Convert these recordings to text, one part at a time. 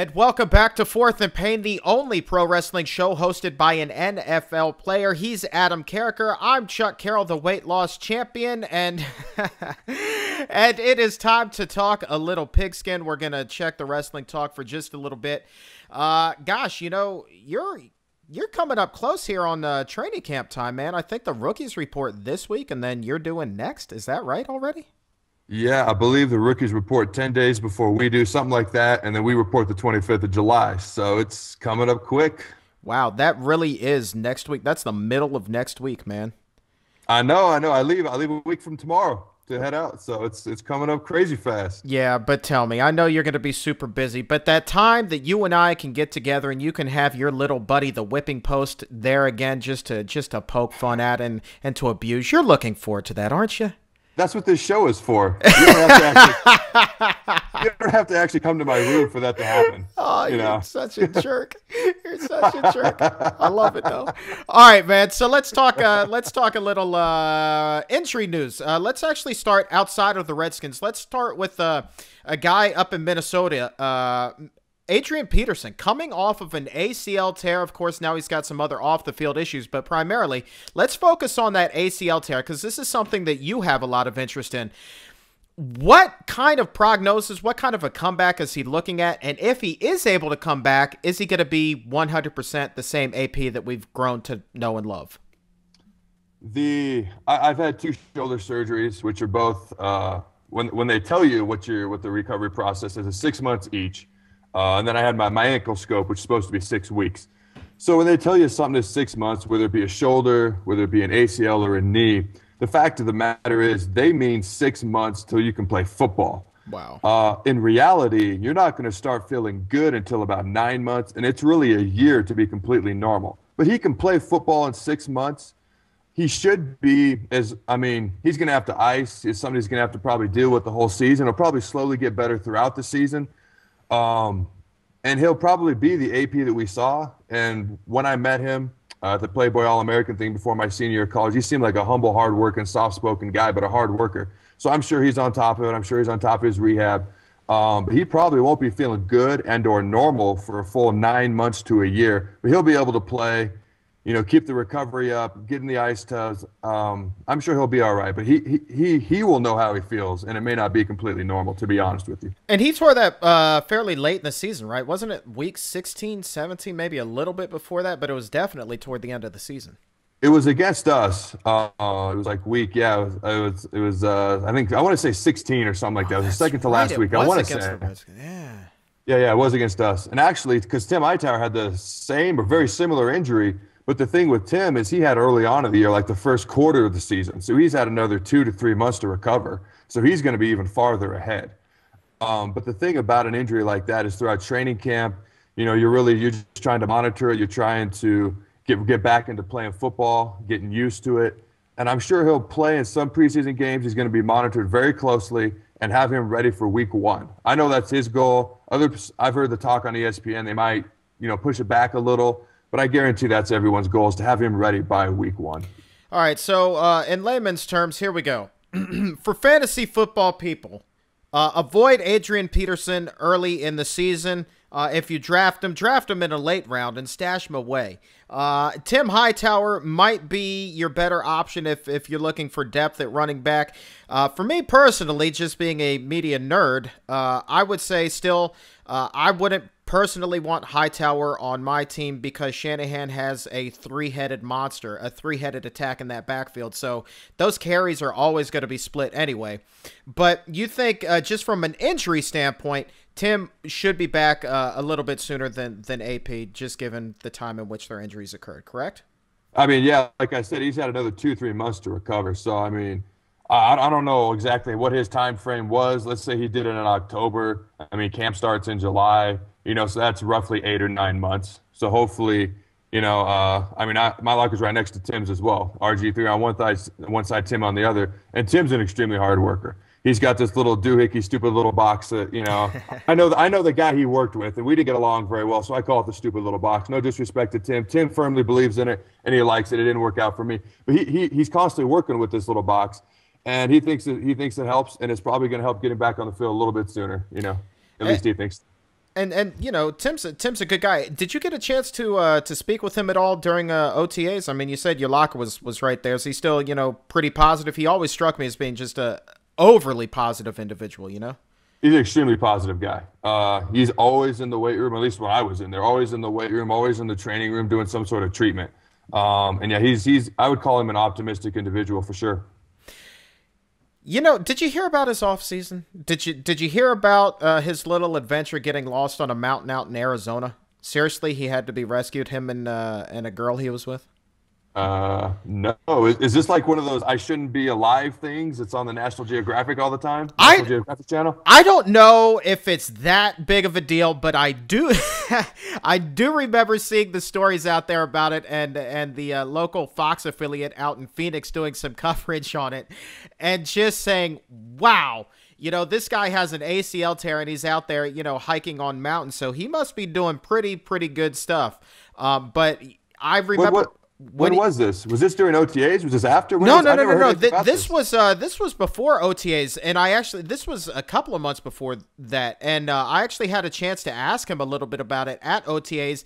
And welcome back to Fourth and Pain, the only pro wrestling show hosted by an NFL player. He's Adam Carriker. I'm Chuck Carroll, the weight loss champion, and and it is time to talk a little pigskin. We're gonna check the wrestling talk for just a little bit. Gosh, you know, you're coming up close here on training camp time, man. I think the rookies report this week, and then you're doing next. Is that right already? Yeah, I believe the rookies report 10 days before we do, something like that, and then we report the 25th of July. So it's coming up quick. Wow, that really is next week. That's the middle of next week, man. I know. I leave a week from tomorrow to head out. So it's coming up crazy fast. Yeah, but tell me, I know you're going to be super busy, but that time that you and I can get together and you can have your little buddy, the whipping post, there again just to poke fun at and to abuse, you're looking forward to that, aren't you? That's what this show is for. You don't have to actually come to my room for that to happen. Oh, you're such a jerk. You're such a jerk. I love it though. All right, man. So let's talk a little injury news. Let's actually start outside of the Redskins. Let's start with a guy up in Minnesota. Adrian Peterson, coming off of an ACL tear. Of course, now he's got some other off-the-field issues, but primarily, let's focus on that ACL tear because this is something that you have a lot of interest in. What kind of prognosis, what kind of a comeback is he looking at? And if he is able to come back, is he going to be 100% the same AP that we've grown to know and love? I've had two shoulder surgeries, which are both, when they tell you what the recovery process is, 6 months each. And then I had my ankle scope, which is supposed to be 6 weeks. So when they tell you something is 6 months, whether it be a shoulder, whether it be an ACL or a knee, the fact of the matter is they mean 6 months till you can play football. Wow. In reality, you're not going to start feeling good until about 9 months, and it's really a year to be completely normal. But he can play football in 6 months. He should be, he's going to have to ice. It's something he's going to have to probably deal with the whole season. He'll probably slowly get better throughout the season. And he'll probably be the AP that we saw. And when I met him at the Playboy All-American thing before my senior year of college, he seemed like a humble, hard-working, soft-spoken guy, but a hard worker. So I'm sure he's on top of it. I'm sure he's on top of his rehab. But he probably won't be feeling good and or normal for a full 9 months to a year. But he'll be able to play, keep the recovery up, get in the ice tubs. I'm sure he'll be all right, but he will know how he feels, and it may not be completely normal, to be honest with you. And he tore that fairly late in the season, right? Wasn't it week 16, 17, maybe a little bit before that, but it was definitely toward the end of the season. It was against us. It was like week, yeah. It was. I think I want to say 16 or something like that. It was the second to last week. I want to say. Yeah. It was against us, and actually, because Tim Hightower had the same or very similar injury. But the thing with Tim is he had early on in the year, like the first quarter of the season. So he's had another 2 to 3 months to recover. So he's going to be even farther ahead. But the thing about an injury like that is throughout training camp, you're just trying to monitor it. You're trying to get back into playing football, getting used to it. And I'm sure he'll play in some preseason games. He's going to be monitored very closely and have him ready for week 1. I know that's his goal. I've heard the talk on ESPN. They might, push it back a little. But I guarantee that's everyone's goal is to have him ready by week 1. All right, so in layman's terms, here we go. For fantasy football people, avoid Adrian Peterson early in the season. If you draft him in a late round and stash him away. Tim Hightower might be your better option if you're looking for depth at running back. For me personally, just being a media nerd, I would say still I wouldn't personally want Hightower on my team because Shanahan has a three-headed monster, a three-headed attack in that backfield. So those carries are always going to be split anyway. But you think just from an injury standpoint, Tim should be back a little bit sooner than AP, just given the time in which their injuries occurred, correct? Yeah, like I said, he's had another 2-3 months to recover. So, I don't know exactly what his time frame was. Let's say he did it in October. Camp starts in July, so that's roughly 8 or 9 months. So hopefully, my locker's right next to Tim's as well. RG3 on one side, Tim on the other. And Tim's an extremely hard worker. He's got this little doohickey, stupid little box that, I know the guy he worked with, and we didn't get along very well, so I call it the stupid little box. No disrespect to Tim. Tim firmly believes in it, and he likes it. It didn't work out for me. But he's constantly working with this little box, and he thinks it helps, and it's probably going to help get him back on the field a little bit sooner, At least he thinks. And you know, Tim's a good guy. Did you get a chance to speak with him at all during OTAs? I mean, you said your locker was right there. Is he still, you know, pretty positive? He always struck me as being just a overly positive individual, you know? He's an extremely positive guy. He's always in the weight room, at least when I was in there, always in the weight room, always in the training room doing some sort of treatment. And yeah, he's I would call him an optimistic individual for sure. You know, did you hear about his off season? Did you hear about his little adventure getting lost on a mountain out in Arizona? Seriously, he had to be rescued, him and a girl he was with? No. Is this like one of those I shouldn't be alive things? It's on the National Geographic all the time? National Geographic channel? I don't know if it's that big of a deal, but I do I do remember seeing the stories out there about it and the local Fox affiliate out in Phoenix doing some coverage on it and just saying, wow, you know, this guy has an ACL tear and he's out there, you know, hiking on mountains, so he must be doing pretty good stuff. But I remember... When was this? Was this during OTAs? Was this after? No. This was before OTAs, and this was a couple of months before that, and I actually had a chance to ask him a little bit about it at OTAs,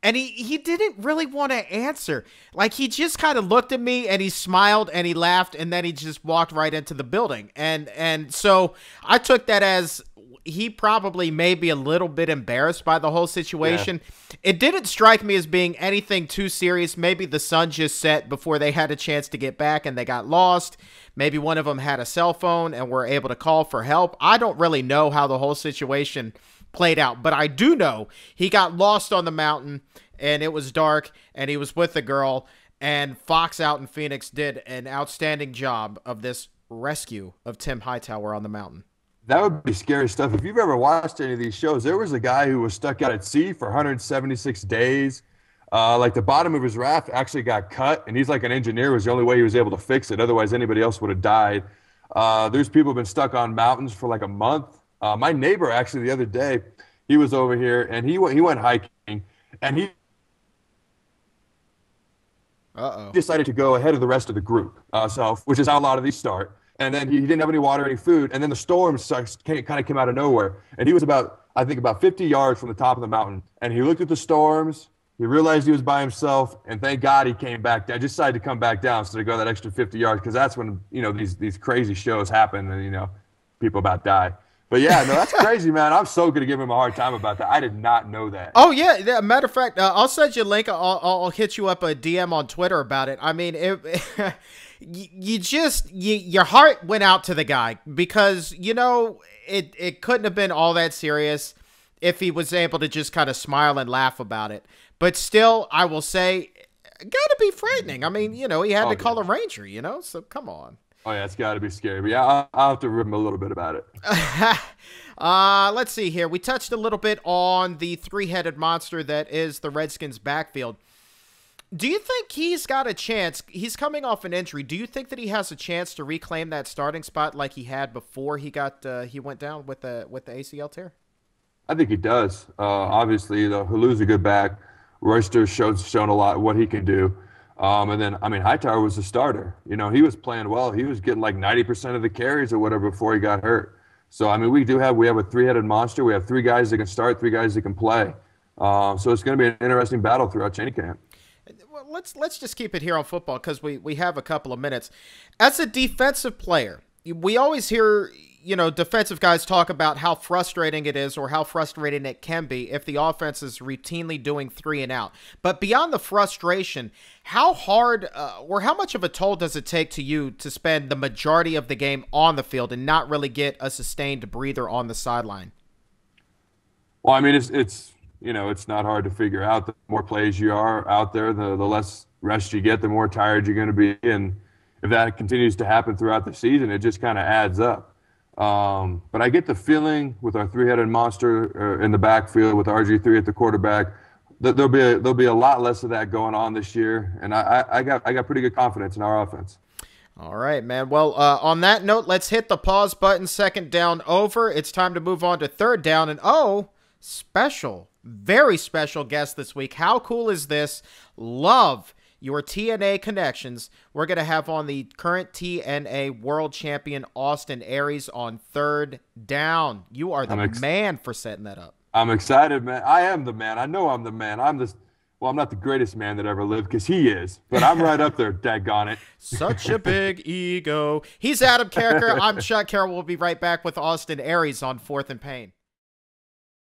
and he didn't really want to answer. Like, he just kind of looked at me and he smiled and he laughed, and then he just walked right into the building, and so I took that as he probably may be a little bit embarrassed by the whole situation. Yeah. It didn't strike me as being anything too serious. Maybe the sun just set before they had a chance to get back and they got lost. Maybe one of them had a cell phone and were able to call for help. I don't really know how the whole situation played out, but I do know he got lost on the mountain and it was dark and he was with a girl, and Fox out in Phoenix did an outstanding job of this rescue of Tim Hightower on the mountain. That would be scary stuff. If you've ever watched any of these shows, there was a guy who was stuck out at sea for 176 days. Like, the bottom of his raft actually got cut, and he's like an engineer. It was the only way he was able to fix it. Otherwise, anybody else would have died. There's people who've been stuck on mountains for like a month. My neighbor, actually, the other day, he was over here, and he went hiking, and he decided to go ahead of the rest of the group, which is how a lot of these start. And then he didn't have any water, any food. And then the storm kind of came out of nowhere. And he was about 50 yards from the top of the mountain. And he looked at the storms. He realized he was by himself. And thank God he came back down. Just decided to come back down instead of go that extra 50 yards. Because that's when, you know, these crazy shows happen and, you know, people about die. But yeah, no, that's crazy, man. I'm so going to give him a hard time about that. I did not know that. Oh, yeah. Matter of fact, I'll send you a link. I'll hit you up a DM on Twitter about it. I mean, your heart went out to the guy because, you know, it couldn't have been all that serious if he was able to just kind of smile and laugh about it. But still, I will say, gotta be frightening. I mean, you know, he had to call a ranger, you know, so come on. Oh, yeah, it's got to be scary. But yeah, I'll have to rib him a little bit about it. Let's see here. We touched a little bit on the three-headed monster that is the Redskins backfield. Do you think he's got a chance? He's coming off an injury. Do you think that he has a chance to reclaim that starting spot like he had before he went down with the ACL tear? I think he does. Obviously, Hulu's a good back. Royster's shown a lot what he can do. And then, I mean, Hightower was a starter. You know, he was playing well. He was getting like 90% of the carries or whatever before he got hurt. So, I mean, we have a three-headed monster. We have three guys that can start, three guys that can play. So it's going to be an interesting battle throughout training camp. Well, let's just keep it here on football because we have a couple of minutes. As a defensive player, we always hear, you know, defensive guys talk about how frustrating it is or how frustrating it can be if the offense is routinely doing 3 and out. But beyond the frustration, how hard or how much of a toll does it take to you to spend the majority of the game on the field and not really get a sustained breather on the sideline? Well, I mean, it's you know, it's not hard to figure out. The more plays you are out there, the less rest you get, the more tired you're going to be. And if that continues to happen throughout the season, it just kind of adds up. But I get the feeling with our three-headed monster in the backfield, with RG3 at the quarterback, that there'll be a lot less of that going on this year. And I got pretty good confidence in our offense. All right, man. Well, on that note, let's hit the pause button. Second down over. It's time to move on to third down. And special, very special guest this week. How cool is this? Love your TNA connections. We're going to have on the current TNA world champion, Austin Aries, on third down. You are the man for setting that up. I'm excited, man. I am the man. I know I'm the man. Well, I'm not the greatest man that ever lived because he is, but I'm right up there, daggone it. Such a big ego. He's Adam Carriker. I'm Chuck Carroll. We'll be right back with Austin Aries on Fourth and Pain.